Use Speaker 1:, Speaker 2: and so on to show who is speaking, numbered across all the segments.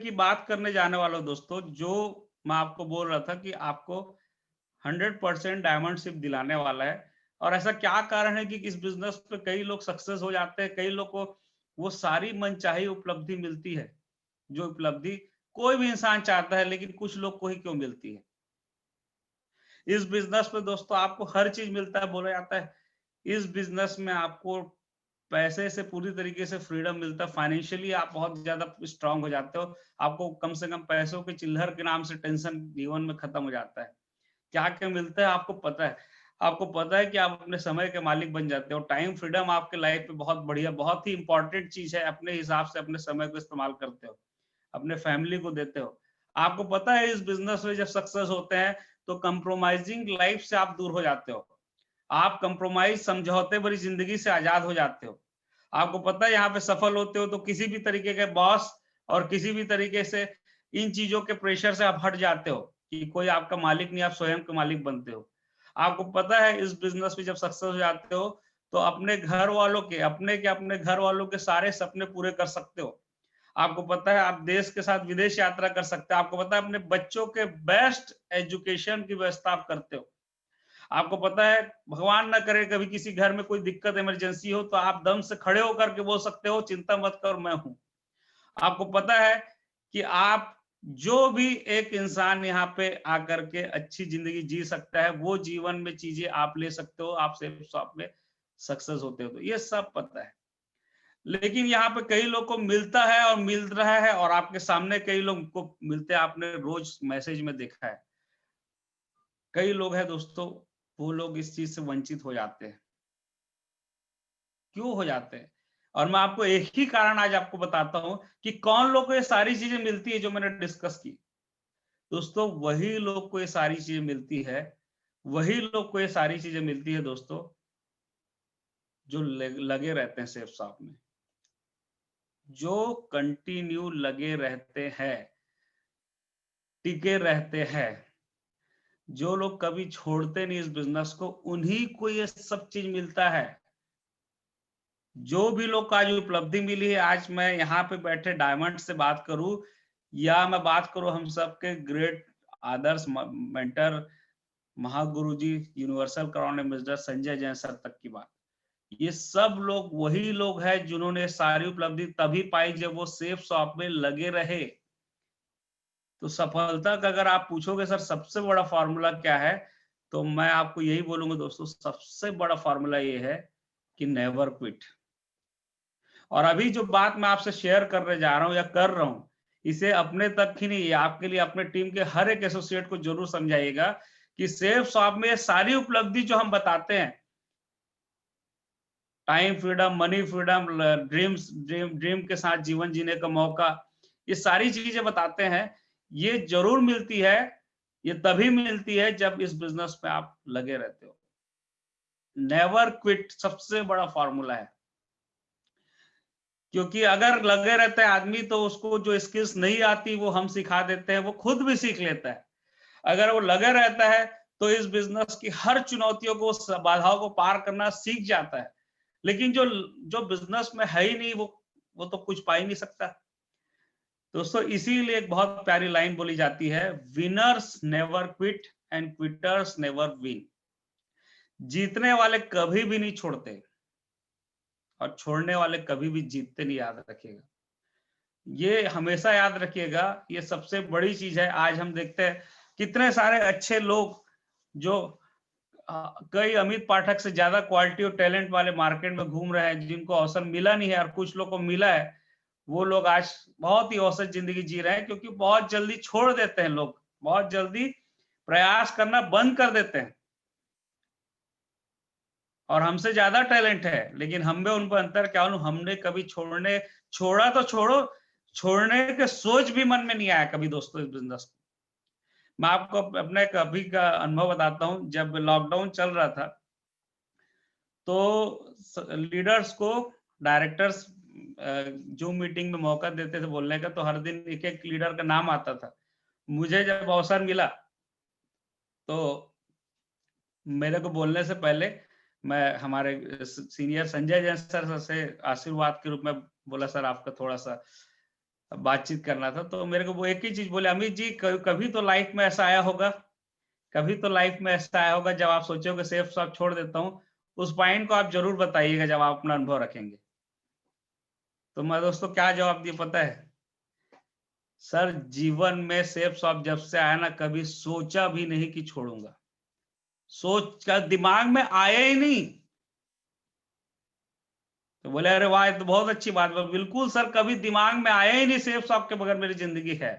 Speaker 1: की बात करने जाने वाला हूँ दोस्तों, जो मैं आपको बोल रहा था कि आपको 100% डायमंड शिप दिलाने वाला है। और ऐसा क्या कारण है कि इस बिज़नेस पे कई लोग सक्सेस हो जाते हैं, कई लोग को वो सारी मनचाही उपलब्धि मिलती है, जो उपलब्धि कोई भी इंसान चाहता है, लेकिन कुछ लोग को ही क्यों मिलती है। इस बिज़नेस में दोस्तों आपको हर चीज़ मिलता है, बोला जाता है, इस बिज़नेस में आपको पैसे से पूरी तरीके से फ्रीडम मिलता है, फाइनेंशियली आप बहुत ज़्यादा स्ट्रॉन्ग हो जाते हो। आपको कम से कम पैसों की चिल्लहर के नाम से टेंशन जीवन में खत्म हो जाता है। क्या-क्या मिलता है आपको पता है। आपको पता है कि आप अपने समय के मालिक बन जाते हो। टाइम फ्रीडम आपके लाइफ में बहुत बढ़िया, बहुत ही इम्पोर्टेंट चीज़ है। अपने हिसाब से अपने समय को इस्तेमाल करते हो, अपने फैमिली को देते हो। आपको पता है इस बिज़नेस में जब सक्सेस होते हैं, तो कंप्रोमाइज़िंग लाइफ से आप दूर हो जाते हो। आप कंप्रोमाइज़ समझौते भरी ज़िंदगी से आज़ाद हो जाते हो। आपको पता है यहाँ पे सफल होते हो तो किसी भी तरीके के बॉस और किसी भी तरीके से इन चीज़ों के प्रेशर से आप हट जाते हो कि कोई आपका मालिक नहीं, आप स्वयं के मालिक बनते हो। आपको पता है इस बिज़नेस में जब सक्सेस हो जाते हो, तो अपने घर वालों के, अपने घर वालों के सारे सपने पूरे कर सकते हो। आपको पता है आप देश के साथ विदेश यात्रा कर सकते हो। आपको पता है अपने बच्चों के बेस्ट एजुकेशन की व्यवस्था आप करते हो। आपको पता है भगवान ना करे कभी किसी घर में कोई दिक्कत इमरजेंसी हो तो आप दम से खड़े होकर के बोल सकते हो चिंता मत कर मैं हूँ। आपको पता है कि आप जो भी एक इंसान यहाँ पे आकर के अच्छी ज़िंदगी जी सकता है, वो जीवन में चीज़ें आप ले सकते हो, आप सेल्फ शॉप में सक्सेस होते हो। तो ये सब पता है। लेकिन यहाँ पे कई लोग को मिलता है और मिल रहा है और आपके सामने कई लोग को मिलते हैं, आपने रोज़ मैसेज में देखा है। कई लोग हैं दोस्तों, वो लोग इस चीज़ से वंचित हो जाते हैं। क्यों हो जाते हैं? और मैं आपको एक ही कारण आज आपको बताता हूँ कि कौन लोग को ये सारी चीज़ें मिलती है जो मैंने डिस्कस की। दोस्तों वही लोग को ये सारी चीज़ें मिलती है, वही लोग को ये सारी चीज़ें मिलती है दोस्तों, जो लगे रहते हैं सेफ शॉप में। जो कंटिन्यू लगे रहते हैं, टिके रहते हैं, जो लोग कभी छोड़ते नहीं इस बिज़नेस को, उन्हीं को ये सब चीज़ मिलता है। जो भी लोग को आज उपलब्धि मिली है, आज मैं यहाँ पे बैठे डायमंड से बात करूँ या मैं बात करूँ हम सबके ग्रेट आदर्श मेंटर महागुरु ji universal crown ambassador Sanjay Jain sir तक की बात। ये सब लोग वही लोग हैं जिन्होंने सारी उपलब्धि तभी पाई जब वो सेफ शॉप में लगे रहे। तो सफलता का अगर आप पूछोगे सर सबसे बड़ा फ़ॉर्मूला क्या है? तो मैं आपको यही बोलूँगा दोस्तों सबसे बड़ा फ़ॉर्मूला ये है कि नेवर क्विट। और अभी जो बात मैं आपसे शेयर करने जा रहा हूँ या कर रहा हूँ, इसे अपने तक ही नहीं, आपके लिए अपने टीम के हर एक एसोसिएट को ज़रूर समझाइएगा कि सेफ शॉप में सारी उपलब्धि जो हम बताते हैं, time freedom, money freedom, dream के साथ जीवन जीने का मौका, ये सारी चीज़ें बताते हैं, ये ज़रूर मिलती है, ये तभी मिलती है जब इस बिज़नेस में आप लगे रहते हो। नेवर क्विट सबसे बड़ा फ़ॉर्मूला है। क्योंकि अगर लगे रहता है आदमी तो उसको जो स्किल्स नहीं आती वो हम सिखा देते हैं, वो खुद भी सीख लेता है। अगर वो लगे रहता है तो इस बिज़नेस की हर चुनौतियों को, बाधाओं को पार करना सीख जाता है। लेकिन जो जो बिज़नेस में है ही नहीं वो तो कुछ पा ही नहीं सकता। दोस्तों इसीलिए एक बहुत प्यारी लाइन बोली जाती है, winners never quit and quitters never win. जीतने वाले कभी भी नहीं छोड़ते और छोड़ने वाले कभी भी जीतते नहीं, याद रखिएगा। ये हमेशा याद रखिएगा, ये सबसे बड़ी चीज़ है। आज हम देखते हैं कितने सारे अच्छे लोग जो कई अमित पाठक से ज़्यादा क्वालिटी और टैलेंट वाले मार्केट में घूम रहे हैं, जिनको अवसर मिला नहीं है और कुछ लोग को मिला है, वो लोग आज बहुत ही औसत ज़िंदगी जी रहे हैं क्योंकि बहुत जल्दी छोड़ देते हैं लोग, बहुत जल्दी प्रयास करना बंद कर देते हैं। और हमसे ज़्यादा टैलेंट है, लेकिन हम में उनको अंतर क्या मालूम, हमने कभी छोड़ा तो छोड़ो, छोड़ने के सोच भी मन में नहीं आया कभी दोस्तों इस बिज़नेस को। मैं आपको अपने एक अभी का अनुभव बताता हूँ, जब लॉकडाउन चल रहा था, तो लीडर्स को डायरेक्टर्स जूम मीटिंग में मौका देते थे बोलने का, तो हर दिन एक-एक लीडर का नाम आता था। मुझे जब अवसर मिला, तो मेरे को बोलने से पहले मैं हमारे सीनियर संजय जैन सर से आशीर्वाद के रूप में बोला, सर आपका थोड़ा-सा बातचीत करना था। तो मेरे को वो एक ही चीज बोले, अमित जी कभी तो लाइफ में ऐसा आया होगा, कभी तो लाइफ में ऐसा आया होगा जब आप सोचोगे सेफ शॉप छोड़ देता हूँ, उस पॉइंट को आप जरूर बताइएगा जब आप अपना अनुभव रखेंगे। तो मैं दोस्तों क्या जवाब दिया पता है? सर जीवन में सेफ शॉप जब से आया ना, कभी सोचा भी नहीं कि छोड़ूंगा, सोच का दिमाग में आया ही नहीं। तो बोले अरे वाह, ये तो बहुत अच्छी बात है। बिल्कुल सर, कभी दिमाग में आया ही नहीं सेफ शॉप के बगैर मेरी जिंदगी है।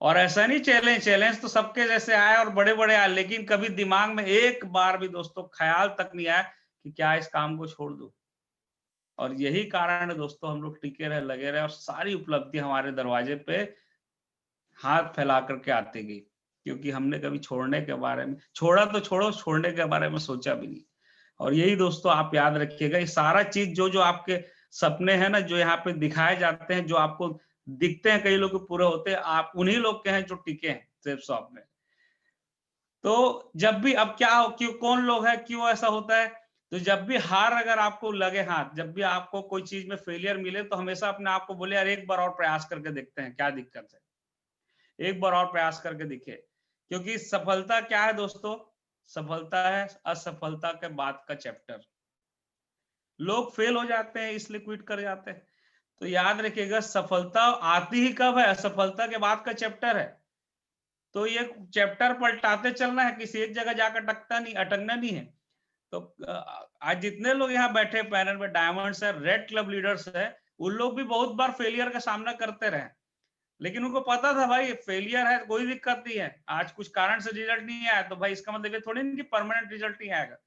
Speaker 1: और ऐसा नहीं, चैलेंज तो सबके जैसे आए और बड़े बड़े आए, लेकिन कभी दिमाग में एक बार भी दोस्तों ख्याल तक नहीं आया कि क्या इस काम को छोड़ दूं। और यही कारण है दोस्तों, हम लोग टिके रहे, लगे रहे, और सारी उपलब्धि हमारे दरवाजे पे हाथ फैला करके आती गई, क्योंकि हमने कभी छोड़ने के बारे में, छोड़ा तो छोड़ो, छोड़ने के बारे में सोचा भी नहीं। और यही दोस्तों आप याद रखिएगा, ये सारा चीज जो जो आपके सपने हैं ना, जो यहाँ पे दिखाए जाते हैं, जो आपको दिखते हैं कई लोग के पूरे होते हैं, आप उन्हीं लोग के हैं जो टिके हैं सेफ शॉप में। तो जब भी, अब क्या हो, क्यों, कौन लोग है, क्यों ऐसा होता है? तो जब भी हार अगर आपको लगे हाथ, जब भी आपको कोई चीज में फेलियर मिले, तो हमेशा अपने आप को बोले यार एक बार और प्रयास करके देखते हैं, क्या दिक्कत है, एक बार और प्रयास करके दिखे। क्योंकि सफलता क्या है दोस्तों? सफलता है असफलता के बाद का चैप्टर। लोग फेल हो जाते हैं इसलिए क्विट कर जाते हैं। तो याद रखिएगा, सफलता आती ही कब है? असफलता के बाद का चैप्टर है। तो ये चैप्टर पलटाते चलना है, किसी एक जगह जाकर अटकना नहीं है। तो आज जितने लोग यहाँ बैठे पैनल में, डायमंड्स है, रेड क्लब लीडर्स है, उन लोग भी बहुत बार फेलियर का सामना करते रहे, लेकिन उनको पता था भाई फेलियर है, कोई दिक्कत नहीं है, आज कुछ कारण से रिजल्ट नहीं आया तो भाई इसका मतलब ये थोड़ी नहीं कि परमानेंट रिजल्ट नहीं आएगा,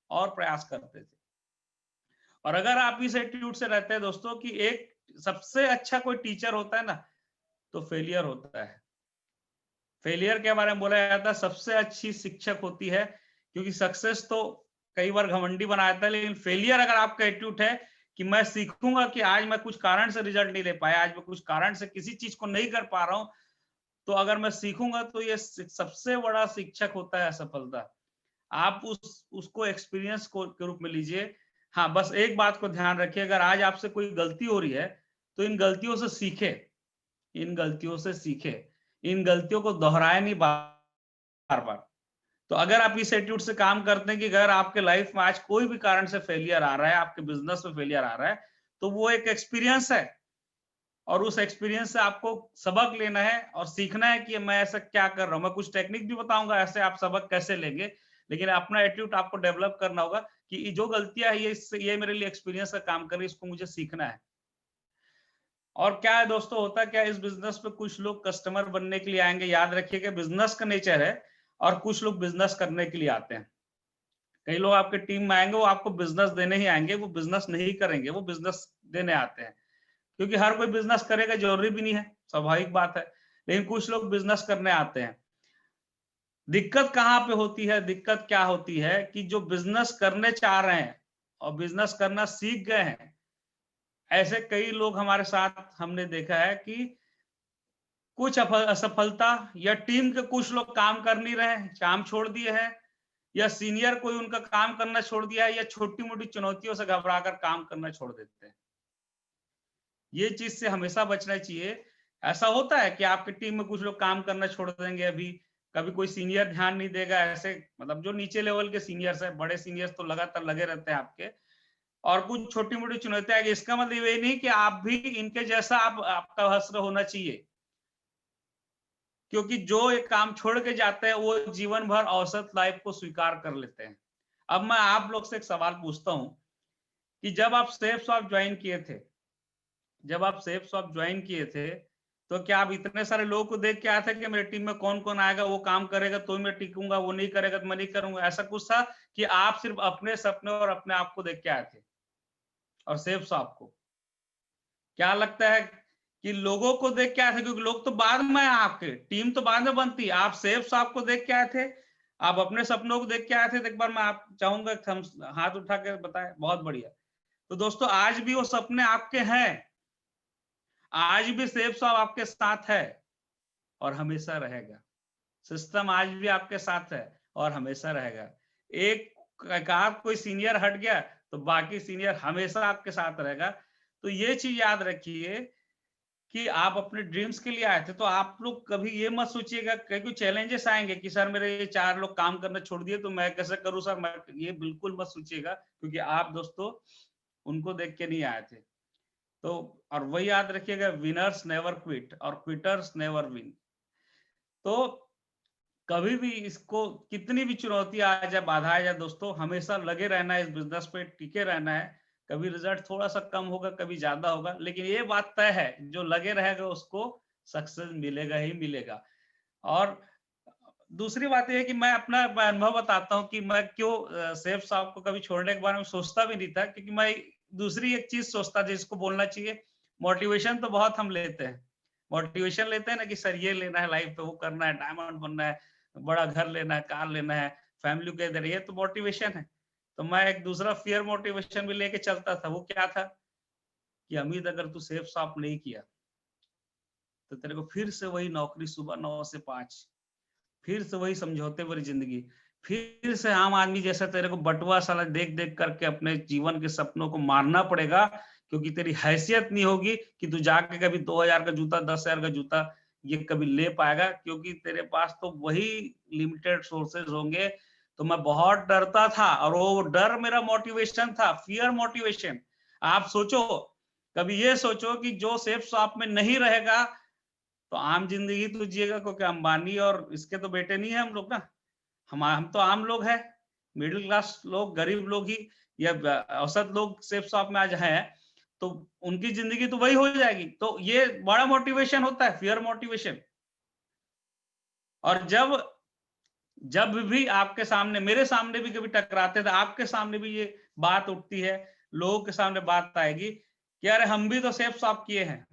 Speaker 1: और प्रयास करते थे। और अगर आप इस एटीट्यूड से रहते हैं दोस्तों कि एक सबसे अच्छा कोई टीचर होता है ना, तो फेलियर होता है। फेलियर के बारे में बोला जाता है सबसे अच्छी शिक्षक होती है, क्योंकि सक्सेस तो कई बार घमंडी बना देता है, लेकिन फेलियर अगर आपका एटीट्यूड है कि मैं सीखूंगा कि आज मैं कुछ कारण से रिजल्ट नहीं ले पाया, आज मैं कुछ कारण से किसी चीज को नहीं कर पा रहा हूं, तो अगर मैं सीखूंगा तो ये सबसे बड़ा शिक्षक होता है असफलता। आप उसको एक्सपीरियंस को के रूप में लीजिए। हाँ, बस एक बात को ध्यान रखिए, अगर आज आपसे कोई गलती हो रही है तो इन गलतियों से सीखे, इन गलतियों से सीखे, इन गलतियों को दोहराए नहीं बार बार। तो अगर आप इस एटीट्यूड से काम करते हैं कि अगर आपके लाइफ में आज कोई भी कारण से फेलियर आ रहा है, आपके बिजनेस में फेलियर आ रहा है, तो वो एक एक्सपीरियंस है, और उस एक्सपीरियंस से आपको सबक लेना है और सीखना है कि मैं ऐसा क्या कर रहा हूँ। मैं कुछ टेक्निक भी बताऊंगा ऐसे आप सबक कैसे लेंगे, लेकिन अपना एटीट्यूड आपको डेवलप करना होगा कि जो गलतियां है ये मेरे लिए एक्सपीरियंस का काम कर रही है, इसको मुझे सीखना है। और क्या है दोस्तों, होता क्या, इस बिजनेस पे कुछ लोग कस्टमर बनने के लिए आएंगे, याद रखिएगा बिजनेस का नेचर है, और कुछ लोग बिजनेस करने के लिए आते हैं। कई लोग आपके टीम में आएंगे, वो आपको बिजनेस देने ही आएंगे, वो बिजनेस नहीं करेंगे, वो बिजनेस देने आते हैं, क्योंकि हर कोई बिजनेस करेगा जरूरी भी नहीं है, स्वाभाविक बात है, लेकिन कुछ लोग बिजनेस करने आते हैं। दिक्कत कहाँ पे होती है, दिक्कत क्या होती है कि जो बिजनेस करने चाह रहे हैं और बिजनेस करना सीख गए हैं, ऐसे कई लोग हमारे साथ हमने देखा है कि कुछ असफलता, या टीम के कुछ लोग काम कर नहीं रहे हैं, काम छोड़ दिए हैं, या सीनियर कोई उनका काम करना छोड़ दिया है, या छोटी मोटी चुनौतियों से घबराकर काम करना छोड़ देते हैं। ये चीज से हमेशा बचना चाहिए। ऐसा होता है कि आपकी टीम में कुछ लोग काम करना छोड़ देंगे, अभी कभी कोई सीनियर ध्यान नहीं देगा, ऐसे मतलब जो नीचे लेवल के सीनियर्स है, बड़े सीनियर्स तो लगातार लगे रहते हैं आपके, और कुछ छोटी मोटी चुनौतियां आएगी। इसका मतलब ये नहीं कि आप भी इनके जैसा आपका हश्र होना चाहिए, क्योंकि जो एक काम छोड़ के जाते हैं वो जीवन भर औसत लाइफ को स्वीकार कर लेते हैं। अब मैं आप लोग से एक सवाल पूछता हूं कि जब आप सेफ शॉप ज्वाइन किए थे, जब आप सेफ शॉप ज्वाइन किए थे, तो क्या आप इतने सारे लोगों को देख के आए थे कि मेरे टीम में कौन कौन आएगा, वो काम करेगा तो मैं टिकूंगा, वो नहीं करेगा तो मैं नहीं करूंगा, ऐसा कुछ था कि आप सिर्फ अपने सपने और अपने आप को देख के आए थे? और सेफ शॉप को क्या लगता है कि लोगों को देख के आए थे? क्योंकि लोग तो बाद में आए, आपके टीम तो बाद में बनती, आप सेफ शॉप को देख के आए थे, आप अपने सपनों को देख के आए थे। तो एक बार मैं आप चाहूंगा हम हाथ उठा के बताएं, बहुत बढ़िया। तो दोस्तों आज भी वो सपने आपके हैं, आज भी सेफ शॉप आपके साथ है और हमेशा रहेगा। सिस्टम आज भी आपके साथ है और हमेशा रहेगा। एक आध कोई सीनियर हट गया तो बाकी सीनियर हमेशा आपके साथ रहेगा। तो ये चीज याद रखिए कि आप अपने ड्रीम्स के लिए आए थे, तो आप लोग कभी ये मत सोचिएगा कि चैलेंजेस आएंगे कि सर मेरे ये 4 लोग काम करना छोड़ दिए तो मैं कैसे करूं सर, मैं ये बिल्कुल मत सोचिएगा, क्योंकि आप दोस्तों उनको देख के नहीं आए थे। तो और वही याद रखिएगा, विनर्स नेवर क्विट और क्विटर्स नेवर विन। तो कभी भी इसको कितनी भी चुनौती आ जाए, बाधा आ जाए दोस्तों, हमेशा लगे रहना है, इस बिजनेस पे टिके रहना है। कभी रिजल्ट थोड़ा सा कम होगा, कभी ज्यादा होगा, लेकिन ये बात तय है, जो लगे रहेगा उसको सक्सेस मिलेगा ही मिलेगा। और दूसरी बात यह है कि मैं अपना अनुभव बताता हूँ कि मैं क्यों सेफ साहब को कभी छोड़ने के बारे में सोचता भी नहीं था, क्योंकि मैं दूसरी एक चीज सोचता जिसको बोलना चाहिए, मोटिवेशन तो बहुत हम लेते हैं, मोटिवेशन लेते हैं ना कि सर ये लेना है लाइफ पे, वो करना है, डायमंड बनना है, बड़ा घर लेना है, कार लेना है, फैमिली के इधर, ये तो मोटिवेशन है। तो मैं एक दूसरा फियर मोटिवेशन भी लेके चलता था। वो क्या था कि अमित, अगर तू सेफ शॉप नहीं किया तो तेरे को फिर से वही नौकरी, सुबह 9 से 5, फिर से वही समझौते भरी जिंदगी, फिर से आम आदमी जैसा तेरे को बटुआ साला देख देख करके अपने जीवन के सपनों को मारना पड़ेगा, क्योंकि तेरी हैसियत नहीं होगी कि तू जाके कभी 2000 का जूता, 10,000 का जूता ये कभी ले पाएगा, क्योंकि तेरे पास तो वही लिमिटेड सोर्सेज होंगे। तो मैं बहुत डरता था, और वो डर मेरा मोटिवेशन था, फियर मोटिवेशन। आप सोचो, कभी ये सोचो कि जो सेफ शॉप में नहीं रहेगा तो आम जिंदगी तो जिएगा, क्योंकि अंबानी और इसके तो बेटे नहीं है हम लोग ना, हम तो आम लोग हैं, मिडिल क्लास लोग, गरीब लोग ही, या औसत लोग सेफ शॉप में आज हैं, तो उनकी जिंदगी तो वही हो जाएगी। तो ये बड़ा मोटिवेशन होता है, फियर मोटिवेशन। और जब जब भी आपके सामने, मेरे सामने भी कभी टकराते थे, आपके सामने भी ये बात उठती है, लोगों के सामने बात आएगी कि अरे हम भी तो सेफ शॉप किए हैं,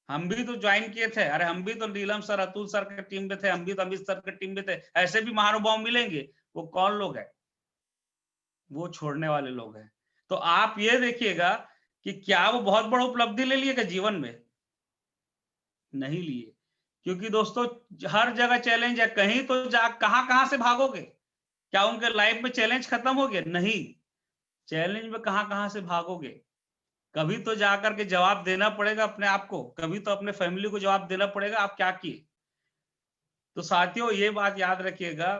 Speaker 1: हम भी तो ज्वाइन किए थे, अरे हम भी तो नीलम सर, अतुल सर के टीम में थे, हम भी तो अमित सर के टीम में थे। ऐसे भी महानुभाव मिलेंगे। वो कौन लोग हैं? वो छोड़ने वाले लोग हैं। तो आप ये देखिएगा कि क्या वो बहुत बड़ा उपलब्धि ले लिए जीवन में? नहीं लिए। क्योंकि दोस्तों हर जगह चैलेंज है, कहीं तो जा, कहां से भागोगे? क्या उनके लाइफ में चैलेंज खत्म हो गया? नहीं, चैलेंज में कहां से भागोगे? कभी तो जाकर के जवाब देना पड़ेगा अपने आप को, कभी तो अपने फैमिली को जवाब देना पड़ेगा आप क्या किए। तो साथियों ये बात याद रखिएगा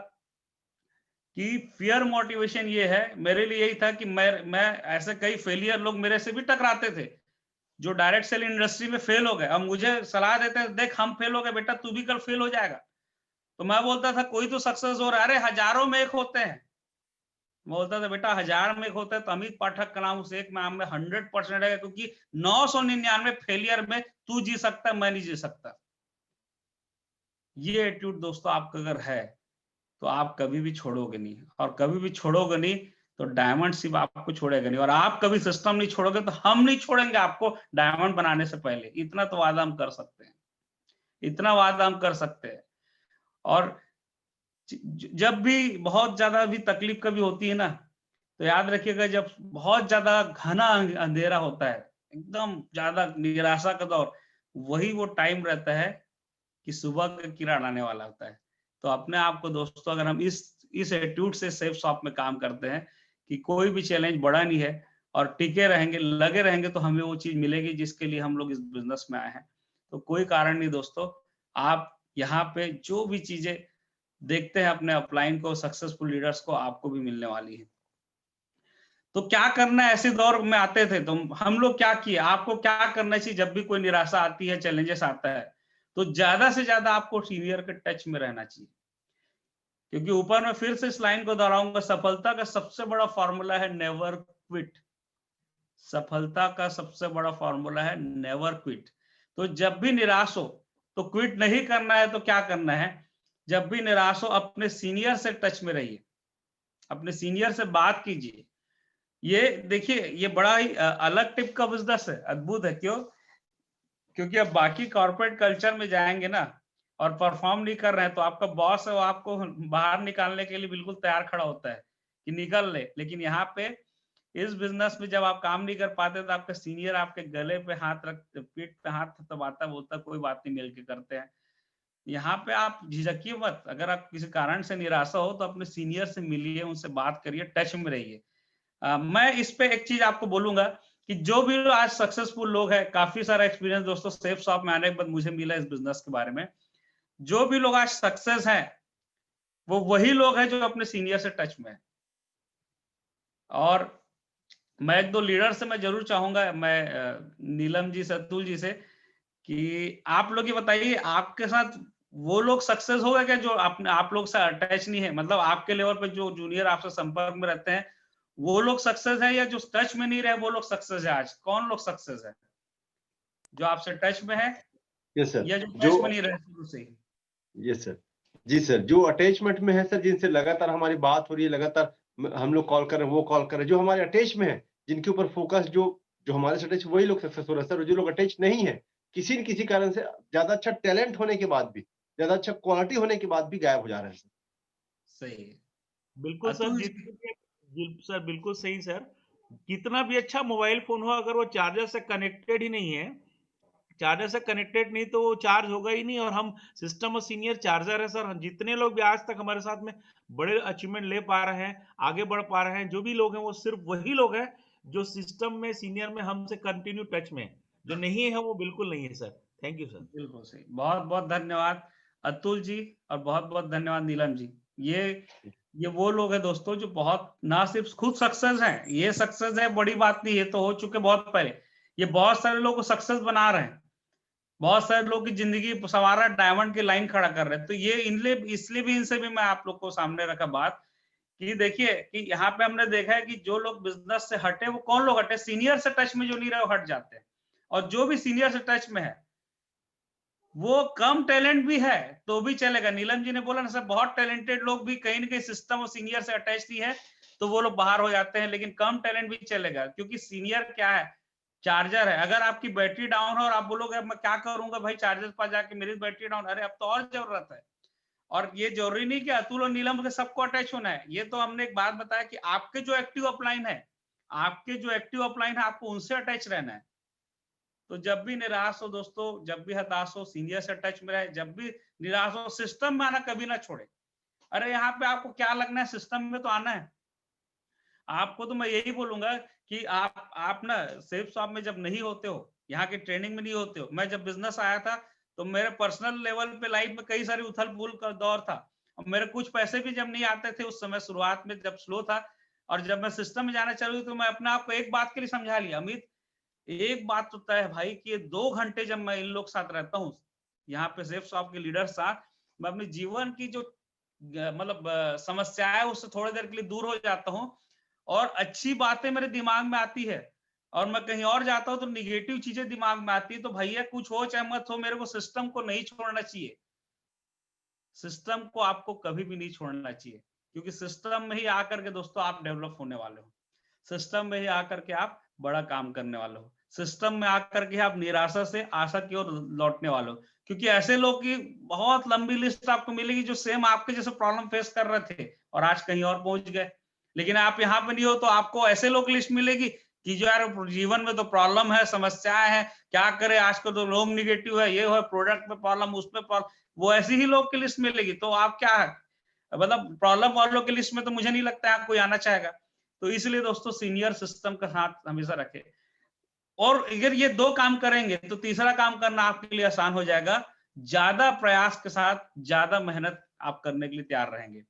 Speaker 1: कि फियर मोटिवेशन ये है, मेरे लिए यही था कि मैं ऐसे कई फेलियर लोग मेरे से भी टकराते थे, जो डायरेक्ट सेल इंडस्ट्री में फेल हो गए, अब मुझे सलाह देते हैं, देख हम फेल हो गए बेटा, तू भी कल फेल हो जाएगा। तो मैं बोलता था कोई तो सक्सेस हो रहा है, अरे हजारों में एक होते हैं। मैं बोलता था बेटा 1000 में एक होता है, तो अमित पाठक का नाम उस एक नाम में 100% है, क्योंकि 999 फेलियर में तू जी सकता है, मैं नहीं जी सकता। ये एटीट्यूड दोस्तों आपका अगर है तो आप कभी भी छोड़ोगे नहीं, और कभी भी छोड़ोगे नहीं तो डायमंड सिर्फ आपको छोड़ेगा नहीं, और आप कभी सिस्टम नहीं छोड़ोगे तो हम नहीं छोड़ेंगे आपको डायमंड बनाने से पहले। इतना तो वादा हम कर सकते हैं, इतना वादा हम कर सकते हैं। और जब भी बहुत ज्यादा भी तकलीफ कभी होती है ना, तो याद रखिएगा, जब बहुत ज्यादा घना अंधेरा होता है, एकदम ज्यादा निराशा का दौर, वही वो टाइम रहता है कि सुबह का किरण आने वाला होता है। तो अपने आप को दोस्तों, अगर हम इस एटीट्यूड से सेफ शॉप में काम करते हैं कि कोई भी चैलेंज बड़ा नहीं है, और टिके रहेंगे, लगे रहेंगे, तो हमें वो चीज मिलेगी जिसके लिए हम लोग इस बिजनेस में आए हैं। तो कोई कारण नहीं दोस्तों, आप यहाँ पे जो भी चीजें देखते हैं अपने अपलाइन को, सक्सेसफुल लीडर्स को, आपको भी मिलने वाली है। तो क्या करना है ऐसे दौर में आते थे तो हम लोग क्या किए, आपको क्या करना चाहिए जब भी कोई निराशा आती है, चैलेंजेस आता है, तो ज्यादा से ज्यादा आपको सीनियर के टच में रहना चाहिए। क्योंकि ऊपर मैं फिर से इस लाइन को दोहराऊंगा, सफलता का सबसे बड़ा फॉर्मूला है नेवर क्विट। सफलता का सबसे बड़ा फॉर्मूला है नेवर क्विट। तो जब भी निराश हो तो क्विट नहीं करना है, तो क्या करना है, जब भी निराश हो अपने सीनियर से टच में रहिए, अपने सीनियर से बात कीजिए। ये देखिए, ये बड़ा ही अलग टिप का बिजनेस है, अद्भुत है। क्यों? क्योंकि अब बाकी कॉर्पोरेट कल्चर में जाएंगे ना, और परफॉर्म नहीं कर रहे हैं, तो आपका बॉस है वो आपको बाहर निकालने के लिए बिल्कुल तैयार खड़ा होता है कि निकल ले। लेकिन यहाँ पे इस बिजनेस में जब आप काम नहीं कर पाते तो आपके सीनियर आपके गले पे हाथ रख, पीठ पे हाथ थपथपाता, बोलता कोई बात नहीं, मिल के करते हैं। यहाँ पे आप झिझकिए मत, अगर आप किसी कारण से निराशा हो तो अपने सीनियर से मिलिए, उनसे बात करिए, टच में रहिए। मैं इस पे एक चीज आपको बोलूंगा कि जो भी आज सक्सेसफुल लोग हैं, काफी सारा एक्सपीरियंस दोस्तों सेफ शॉप में आने के बाद मुझे मिला इस बिजनेस के बारे में। जो भी लोग आज सक्सेस हैं, वो वही लोग हैं जो अपने सीनियर से टच में है। और मैं 1-2 लीडर से मैं जरूर चाहूंगा, मैं नीलम जी से, अतुल जी से, कि आप लोग ये बताइए आपके साथ वो लोग सक्सेस हो गए क्या जो आप लोग से अटैच नहीं है? मतलब आपके लेवल पे जो जूनियर आपसे संपर्क में रहते हैं, वो लोग सक्सेस है, या जो टच में नहीं रहे वो लोग सक्सेस है? आज कौन लोग सक्सेस है, जो आपसे टच में है
Speaker 2: यस सर,
Speaker 1: या जो
Speaker 2: जो
Speaker 1: टच में नहीं रहे शुरू से ही?
Speaker 2: यस सर, जी सर, जो अटैचमेंट में है सर, जिनसे लगातार हमारी बात हो रही है, लगातार हम लोग कॉल कर रहे हैं, वो कॉल कर रहे हैं, जो हमारे अटैच में है, जिनके ऊपर फोकस, जो जो हमारे से अटैच, वही लोग सक्सेस हो रहे हैं सर। जो लोग अटैच नहीं है, किसी न किसी कारण से, ज्यादा अच्छा टैलेंट होने के बाद भी, ज्यादा अच्छा क्वालिटी होने के बाद भी गायब हो जा रहे हैं सर।
Speaker 1: सही है।
Speaker 3: बिल्कुल सर,
Speaker 1: अतुल जी,
Speaker 3: जितने भी सर, बिल्कुल सही सर। कितना भी अच्छा मोबाइल फ़ोन हो, अगर वो चार्जर से कनेक्टेड ही नहीं है, चार्जर से कनेक्टेड नहीं तो वो चार्ज होगा ही नहीं। और हम सिस्टम और सीनियर चार्जर है सर। जितने लोग भी आज तक हमारे साथ में बड़े अचीवमेंट ले पा रहे हैं, आगे बढ़ पा रहे हैं, जो भी लोग हैं, वो सिर्फ वही लोग हैं जो सिस्टम में, सीनियर में हमसे कंटिन्यू टच में हैं। जो नहीं है वो बिल्कुल नहीं है सर। Thank you sir.
Speaker 1: बिल्कुल सही। बहुत-बहुत धन्यवाद अतुल जी, और बहुत-बहुत धन्यवाद नीलम जी। ये वो लोग हैं दोस्तों जो बहुत ना सिर्फ खुद सक्सेस हैं, ये सक्सेस है बड़ी बात नहीं, ये तो हो चुके बहुत पहले। ये बहुत सारे लोगों को सक्सेस बना रहे हैं। बहुत सारे लोग की जिंदगी सवारा डायमंड की लाइन खड़ा कर रहे हैं। तो ये इनलिए इसलिए भी इनसे भी मैं आप लोग को सामने रखा बात कि देखिए कि यहाँ पे हमने देखा है कि जो लोग बिजनेस से हटे वो कौन लोग हटे? सीनियर से टच में जो नहीं रहे वो हट जाते हैं। और जो भी सीनियर से टच में है वो कम टैलेंट भी है तो भी चलेगा। नीलम जी ने बोला ना सर, बहुत टैलेंटेड लोग भी कहीं ना कहीं सिस्टम और सीनियर से अटैच नहीं है तो वो लोग बाहर हो जाते हैं, लेकिन कम टैलेंट भी चलेगा, क्योंकि सीनियर क्या है? चार्जर है। अगर आपकी बैटरी डाउन है और आप बोलोगे अब मैं क्या करूंगा भाई चार्जर के पास जाके, मेरी बैटरी डाउन, अरे अब तो और जरूरत है। और ये जरूरी नहीं कि अतुल और नीलम के सबको अटैच होना है। ये तो हमने एक बात बताया कि आपके जो एक्टिव अपलाइन है, आपको उनसे अटैच रहना है। तो जब भी निराश हो दोस्तों, जब भी हताश हो, सीनियर से टच में रहे। जब भी निराश हो, सिस्टम में आना कभी ना छोड़े। अरे यहाँ पे आपको क्या लगना है, सिस्टम में तो आना है। आपको तो मैं यही बोलूंगा कि आप ना सेफ शॉप में जब नहीं होते हो, यहाँ की ट्रेनिंग में नहीं होते हो। मैं जब बिजनेस आया था तो मेरे पर्सनल लेवल पे लाइफ में कई सारी उथल पुथल का दौर था, और मेरे कुछ पैसे भी जब नहीं आते थे उस समय, शुरुआत में जब स्लो था। और जब मैं सिस्टम में जाना चालू तो मैं अपने आप को एक बात के लिए समझा लिया, अमित एक बात तो तय है भाई कि ये 2 घंटे जब मैं इन लोग के साथ रहता हूँ, यहाँ पे सेफ शॉप के लीडर साथ, मैं अपने जीवन की जो मतलब समस्या है उससे थोड़ी देर के लिए दूर हो जाता हूँ, और अच्छी बातें मेरे दिमाग में आती है। और मैं कहीं और जाता हूँ तो निगेटिव चीजें दिमाग में आती है। तो भैया कुछ हो चाहे मत हो, मेरे को सिस्टम को नहीं छोड़ना चाहिए। सिस्टम को आपको कभी भी नहीं छोड़ना चाहिए, क्योंकि सिस्टम में ही आकर के दोस्तों आप डेवलप होने वाले हो। सिस्टम में ही आकर के आप बड़ा काम करने वाले हो। सिस्टम में आकर के आप निराशा से आशा की ओर लौटने वाले हो, क्योंकि ऐसे लोग की बहुत लंबी लिस्ट आपको मिलेगी जो सेम आपके जैसे प्रॉब्लम फेस कर रहे थे और आज कहीं और पहुंच गए। लेकिन आप यहाँ पे नहीं हो तो आपको ऐसे लोग लिस्ट मिलेगी कि जो यार जीवन में तो प्रॉब्लम है, समस्याएं हैं, क्या करे, आजकल तो लोग निगेटिव है, ये है, प्रोडक्ट में प्रॉब्लम, उसमें प्रॉब्लम, वो ऐसी ही लोग की लिस्ट मिलेगी। तो आप क्या है, मतलब प्रॉब्लम वालों की लिस्ट में तो मुझे नहीं लगता है कोई आना चाहेगा। तो इसलिए दोस्तों सीनियर सिस्टम का हाथ हमेशा रखे। और अगर ये 2 काम करेंगे तो तीसरा काम करना आपके लिए आसान हो जाएगा। ज्यादा प्रयास के साथ ज्यादा मेहनत आप करने के लिए तैयार रहेंगे।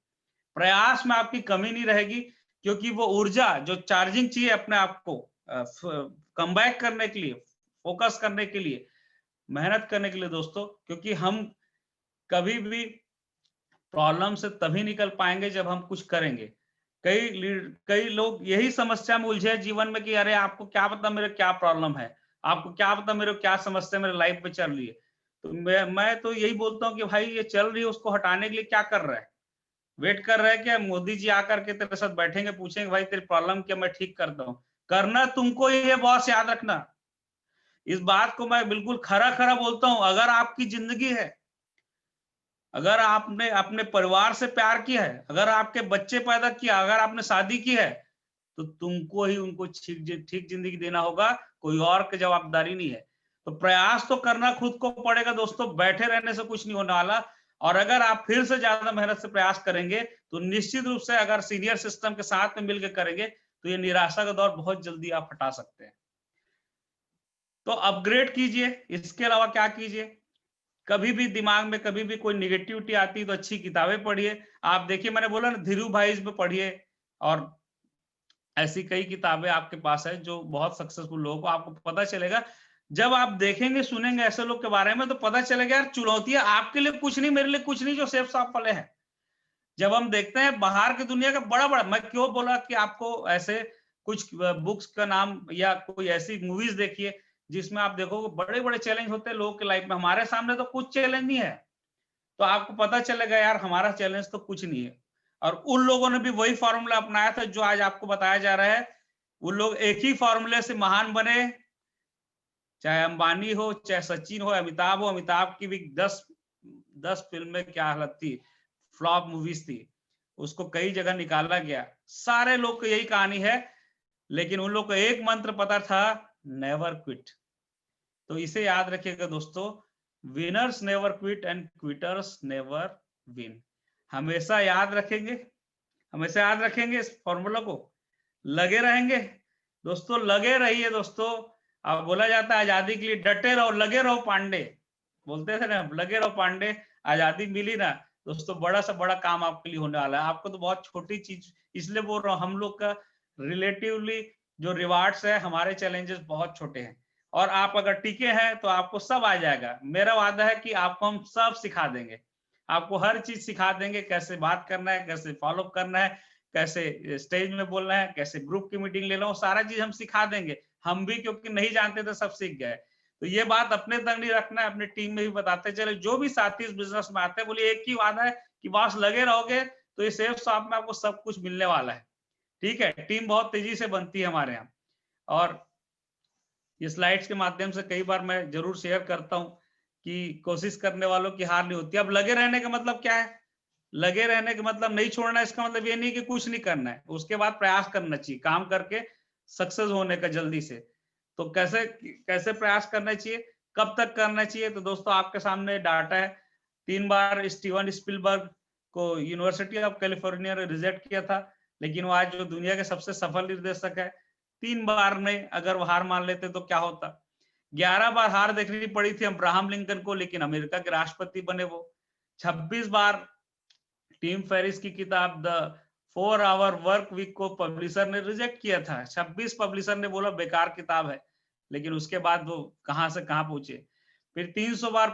Speaker 1: प्रयास में आपकी कमी नहीं रहेगी, क्योंकि वो ऊर्जा जो चार्जिंग चाहिए अपने आप को कम बैक करने के लिए, फोकस करने के लिए, मेहनत करने के लिए दोस्तों, क्योंकि हम कभी भी प्रॉब्लम से तभी निकल पाएंगे जब हम कुछ करेंगे। कई लोग यही समस्या में उलझे हैं जीवन में कि अरे आपको क्या पता मेरे क्या प्रॉब्लम है, आपको क्या पता मेरे क्या समस्या मेरे लाइफ में चल रही है। तो मैं तो यही बोलता हूँ कि भाई ये चल रही है, उसको हटाने के लिए क्या कर रहा है? वेट कर रहा है क्या मोदी जी आकर के तेरे साथ बैठेंगे, पूछेंगे भाई तेरी प्रॉब्लम क्या, मैं ठीक करता हूँ? करना तुमको ही है बॉस, याद रखना। इस बात को मैं बिल्कुल खरा खरा बोलता हूँ। अगर आपकी जिंदगी है, अगर आपने अपने परिवार से प्यार किया है, अगर आपके बच्चे पैदा किया, अगर आपने शादी की है, तो तुमको ही उनको ठीक जिंदगी देना होगा, कोई और की जवाबदारी नहीं है। तो प्रयास तो करना खुद को पड़ेगा दोस्तों, बैठे रहने से कुछ नहीं होने वाला। और अगर आप फिर से ज्यादा मेहनत से प्रयास करेंगे तो निश्चित रूप से अगर सीनियर सिस्टम के साथ में मिलकर करेंगे तो ये निराशा का दौर बहुत जल्दी आप हटा सकते हैं। तो अपग्रेड कीजिए। इसके अलावा क्या कीजिए, कभी भी दिमाग में कभी भी कोई निगेटिविटी आती है तो अच्छी किताबें पढ़िए। आप देखिए, मैंने बोला ना धीरू भाई पे पढ़िए, और ऐसी कई किताबें आपके पास है जो बहुत सक्सेसफुल लोगों को आपको पता चलेगा। जब आप देखेंगे सुनेंगे ऐसे लोग के बारे में तो पता चलेगा यार चुनौतियां आपके लिए कुछ नहीं, मेरे लिए कुछ नहीं, जो सेफ साफ वाले हैं। जब हम देखते हैं बाहर की दुनिया का बड़ा-बड़ा, मैं क्यों बोला कि आपको ऐसे कुछ बुक्स का नाम या कोई ऐसी मूवीज देखिए जिसमें आप देखोगे बड़े-बड़े चैलेंज होते हैं लोगों के लाइफ में। हमारे सामने तो कुछ चैलेंज नहीं है, तो आपको पता चलेगा यार हमारा चैलेंज तो कुछ नहीं है। और उन लोगों ने भी वही फॉर्मूला अपनाया था जो आज आपको बताया जा रहा है। वो लोग एक ही फॉर्मूले से महान बने, चाहे अंबानी हो, चाहे सचिन हो, अमिताभ हो। अमिताभ की भी 10 फिल्में क्या हालत थी, फ्लॉप मूवीज थी, उसको कई जगह निकाला गया। सारे लोग की यही कहानी है, लेकिन उन लोग को एक मंत्र पता था, नेवर क्विट। तो इसे याद रखिएगा दोस्तों, winners never quit and quitters never win. हमेशा याद रखेंगे, हमेशा याद रखेंगे इस फॉर्मूला को, लगे रहेंगे दोस्तों, लगे रहिए दोस्तों। अब बोला जाता है आजादी के लिए डटे रहो, लगे रहो पांडे, बोलते थे ना, लगे रहो पांडे। आजादी मिली ना दोस्तों, बड़ा से बड़ा काम आपके लिए होने वाला है। आपको तो बहुत छोटी चीज इसलिए बोल रहा हूँ, हम लोग का रिलेटिवली जो रिवार्ड्स है, हमारे चैलेंजेस बहुत छोटे हैं, और आप अगर टिके हैं तो आपको सब आ जाएगा। मेरा वादा है कि आपको हम सब सिखा देंगे, आपको हर चीज सिखा देंगे, कैसे बात करना है, कैसे फॉलो करना है, कैसे स्टेज में बोलना है, कैसे ग्रुप की मीटिंग ले लो, सारा चीज हम सिखा देंगे। हम भी क्योंकि नहीं जानते थे, सब सीख गए। तो ये बात अपने तक नहीं रखना है, अपने टीम में भी बताते चले। जो भी साथी इस बिजनेस में आते हैं, बोलिए एक ही वादा है कि बॉस लगे रहोगे तो ये सेफ शॉप में आपको सब कुछ मिलने वाला है। ठीक है, टीम बहुत तेजी से बनती है हमारे यहाँ, और ये स्लाइड्स के माध्यम से कई बार मैं जरूर शेयर करता हूँ कि कोशिश करने वालों की हार नहीं होती। अब लगे रहने का मतलब क्या है, लगे रहने का मतलब नहीं छोड़ना, इसका मतलब ये नहीं कि कुछ नहीं करना है, उसके बाद प्रयास करना चाहिए, काम करके सक्सेस होने का जल्दी से। तो कैसे कैसे प्रयास करना चाहिए, कब तक करना चाहिए, तो दोस्तों आपके सामने डाटा है। 3 बार स्टीवन स्पिलबर्ग को यूनिवर्सिटी ऑफ कैलिफोर्निया ने रिजेक्ट किया था, लेकिन वो आज जो दुनिया के सबसे सफल निर्देशक है। 3 बार में अगर वो हार मान लेते तो क्या होता। 11 बार हार देखनी पड़ी थी अब्राहम लिंकन को, लेकिन अमेरिका के राष्ट्रपति बने वो। 26 बार टीम फेरिस की किताब द 4 आवर वर्क वीक को पब्लिशर ने रिजेक्ट किया था। 26 पब्लिशर ने बोला बेकार किताब है, लेकिन उसके बाद वो कहां से कहां पहुंचे। फिर 300 बार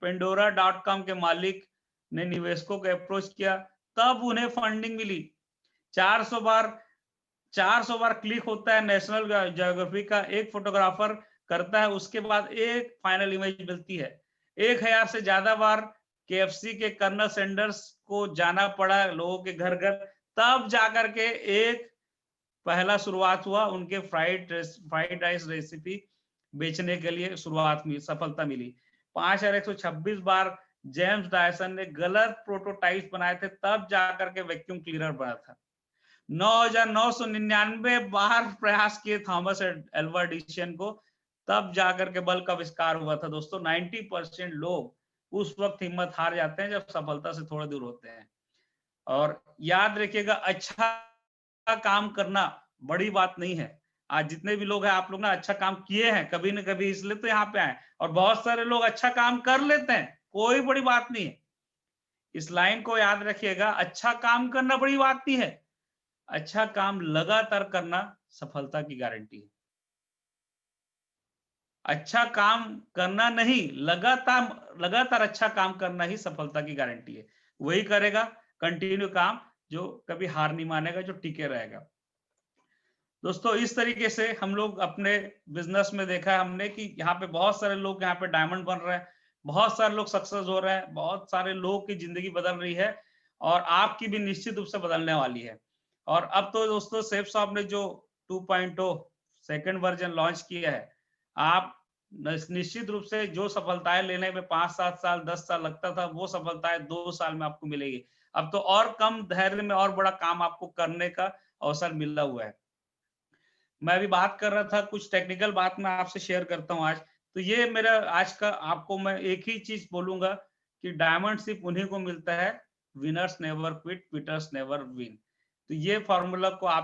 Speaker 1: पेंडोरा.com के मालिक ने निवेशकों को अप्रोच किया, तब उन्हें फंडिंग मिली। 400 बार क्लिक होता है नेशनल ज्योग्राफी का एक फोटोग्राफर करता है, उसके बाद एक फाइनल इमेज मिलती है। 1000 से ज्यादा बार केएफसी के कर्नल सैंडर्स को जाना पड़ा लोगों के घर घर, तब जाकर के एक पहला शुरुआत हुआ, उनके फ्राइड राइस रेसिपी बेचने के लिए शुरुआत में सफलता मिली। 5126 बार जेम्स डायसन ने गलत प्रोटोटाइप बनाए थे, तब जाकर के वैक्यूम क्लीनर बना था। 9999 बार प्रयास किए थॉमस एल्वा एडिसन को, तब जाकर के बल्ब का आविष्कार हुआ था। दोस्तों 90% लोग उस वक्त हिम्मत हार जाते हैं जब सफलता से थोड़ा दूर होते हैं। और याद रखिएगा, अच्छा काम करना बड़ी बात नहीं है। आज जितने भी लोग हैं, आप लोग ना अच्छा काम किए हैं कभी न कभी, इसलिए तो यहाँ पे आए, और बहुत सारे लोग अच्छा काम कर लेते हैं, कोई बड़ी बात नहीं है। इस लाइन को याद रखिएगा, अच्छा काम करना बड़ी बात नहीं है, अच्छा काम लगातार करना सफलता की गारंटी है। अच्छा काम करना नहीं, लगातार अच्छा काम करना ही सफलता की गारंटी है। वही करेगा कंटिन्यू काम, जो कभी हार नहीं मानेगा, जो टिके रहेगा। दोस्तों इस तरीके से हम लोग अपने बिजनेस में देखा है हमने कि यहाँ पे बहुत सारे लोग यहाँ पे डायमंड बन रहे हैं, बहुत सारे लोग सक्सेस हो रहे हैं, बहुत सारे लोगों की जिंदगी बदल रही है, और आपकी भी निश्चित रूप से बदलने वाली है। और अब तो दोस्तों सेफ शॉप ने जो 2.0 सेकंड वर्जन लॉन्च किया है, आप निश्चित रूप से जो सफलताएं लेने में 5-7 साल 10 साल लगता था, वो सफलताएं 2 साल में आपको मिलेगी। अब तो और कम धैर्य में और बड़ा काम आपको करने का अवसर मिला हुआ है। मैं अभी बात कर रहा था, कुछ टेक्निकल बात मैं आपसे शेयर करता हूँ आज। तो ये मेरा आज का, आपको मैं एक ही चीज बोलूंगा कि डायमंड सिर्फ उन्हीं को मिलता है, winners never quit, quitters never win. तो ये फॉर्मूला को आप